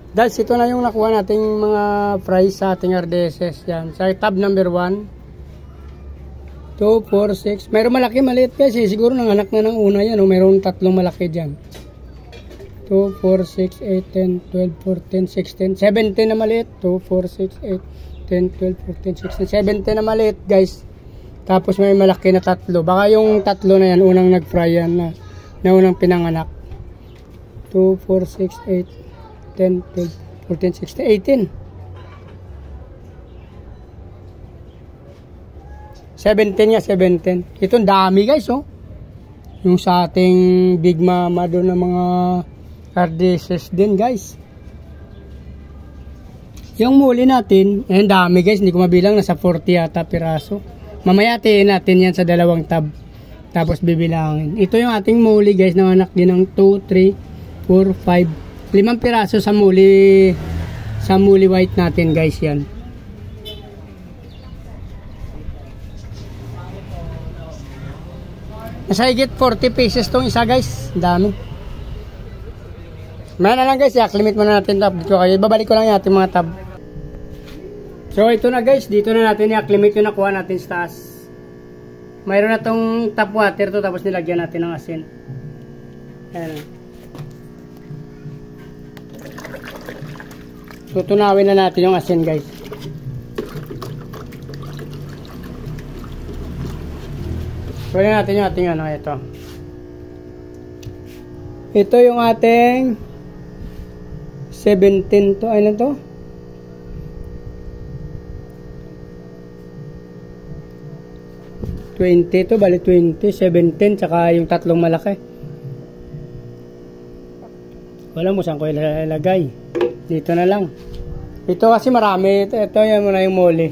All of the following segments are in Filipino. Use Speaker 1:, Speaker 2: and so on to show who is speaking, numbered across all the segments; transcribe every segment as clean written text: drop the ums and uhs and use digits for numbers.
Speaker 1: Guys, ito na yung nakuha nating mga price sa ating RDSS. Yan. Sa tab number 1. 2, 4, 6. Mayroon malaki, maliit kasi. Siguro nanganak na ng una yan. O mayroon tatlong malaki dyan. 2, 4, 6, 8, 10, 12, 14, 16, 17 na maliit. 2, 4, 6, 8, 10, 12, 14, 16, 17 na maliit, guys. Tapos may malaki na tatlo. Baka yung tatlo na yan, unang nag-fry yan na unang pinanganak. 2, 4, 6, 8, 10, 12, 14, 16, 18. 17 nga, 17. Itong dami, guys, oh. Yung sa ating Big Mama doon ng mga RDSS din, guys. Yung muli natin, ayun dami, guys. Hindi ko mabilang, nasa 40 yata piraso. Mamaya tiin natin yan sa dalawang tab. Tapos bibilangin. Ito yung ating muli, guys, na anak din ng 2, 3, 4, 5. 5 piraso sa muli white natin, guys, yan. Nasa higit 40 pieces tong isa, guys. Dami. Maya na lang, guys. I-acclimate muna natin tab dito kayo. Babalik ko lang yung ating mga tab. So ito na, guys. Dito na natin i-acclimate yung nakuha natin sa taas. Mayroon na tong tap water to, tapos nilagyan natin ng asin. Ayan. So tunawin na natin yung asin, guys. Pwede natin yung ating ano, ito. Ito yung ating 17 to. Ano to? 20 to, bali 20, 17, tsaka yung tatlong malaki. Wala mo saan ko ilalagay. Dito na lang. Ito kasi marami. Ito yan muna yung muli.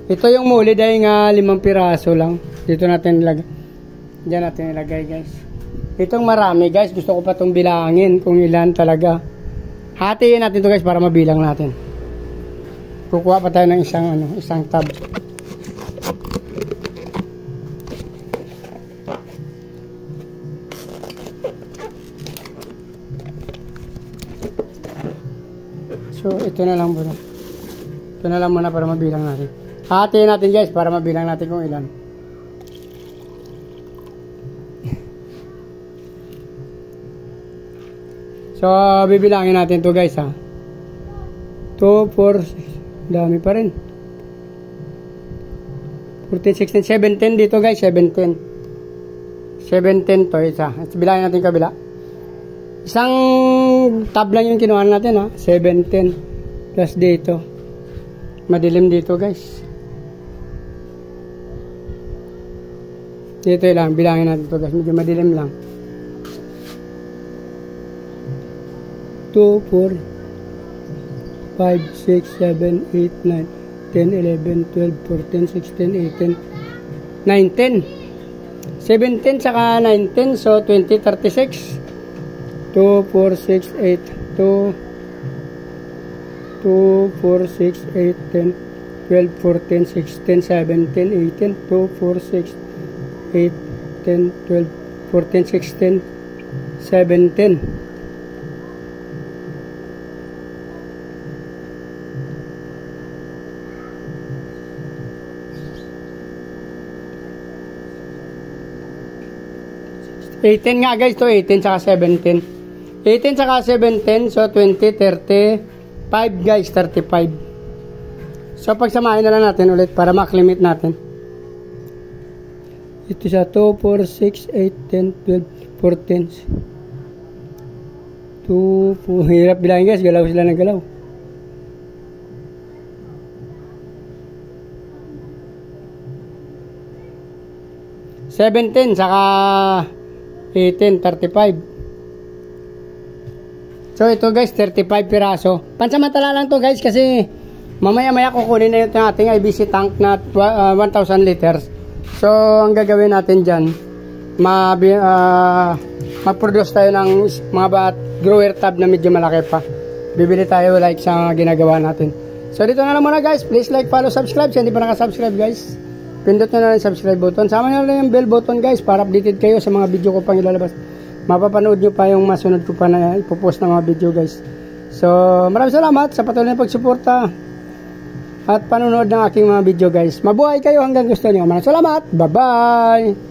Speaker 1: Ito yung muli dahil nga 5 piraso lang. Dito natin ilagay. Diyan natin ilagay, guys. Itong marami, guys. Gusto ko pa itong bilangin kung ilan talaga. Hatiin natin ito, guys, para mabilang natin. Kukuha pa tayo ng isang tab. So, ito na lang muna. Ito na lang muna para mabilang natin. Hatiin natin, guys, para mabilang natin kung ilan. So, bibilangin natin to, guys, ha. 2, 4, 6. Dami pa rin. 14, 16, 17 dito, guys. 17. 17 to, isa. Bilangin natin kabila. Isang tab lang yung kinuha natin, ha. 17. Plus dito. Madilim dito, guys. Dito lang. Bilangin natin to, guys. Medyo madilim lang. 2, 4, 5, 6, 7, 8, 9, 10, 11, 12, 14, 16, 18, 19. 17 saka 19, so 20, 36. 2, 4, 6, 8, 2, 4, 6, 8, 10, 12, 14, 16, 17, 18, 2, 4, 6, 8, 10, 12, 14, 16, 17. $18 nga, guys, to 18 saka 17. 18 saka 17, so 20, 35, guys, 35. So pagsamahin na lang natin ulit para ma-acclimate natin. Ito siya, 2, 4, 6, 8, 10, 12, 14. 2, 4, hirap bilangin, guys, galaw sila ng galaw. $17 saka 18, 35. So ito, guys, 35 piraso. Pansamantala lang to, guys, kasi mamaya-maya kukunin na yung ating IBC tank na 1,000 liters. So ang gagawin natin dyan, mag-produce tayo ng mga grower tab na medyo malaki pa. Bibili tayo like sa ginagawa natin. So dito na lang muna, guys. Please like, follow, subscribe. Kung hindi pa nakasubscribe, guys, pindot na lang yung subscribe button. Sama nyo lang yung bell button, guys, para updated kayo sa mga video ko pang ilalabas. Mapapanood nyo pa yung masunod ko pa na ipopost ng mga video, guys. So, maraming salamat sa patuloy na pagsuporta at panonood ng aking mga video guys. Mabuhay kayo hanggang gusto niyo. Maraming salamat. Bye-bye!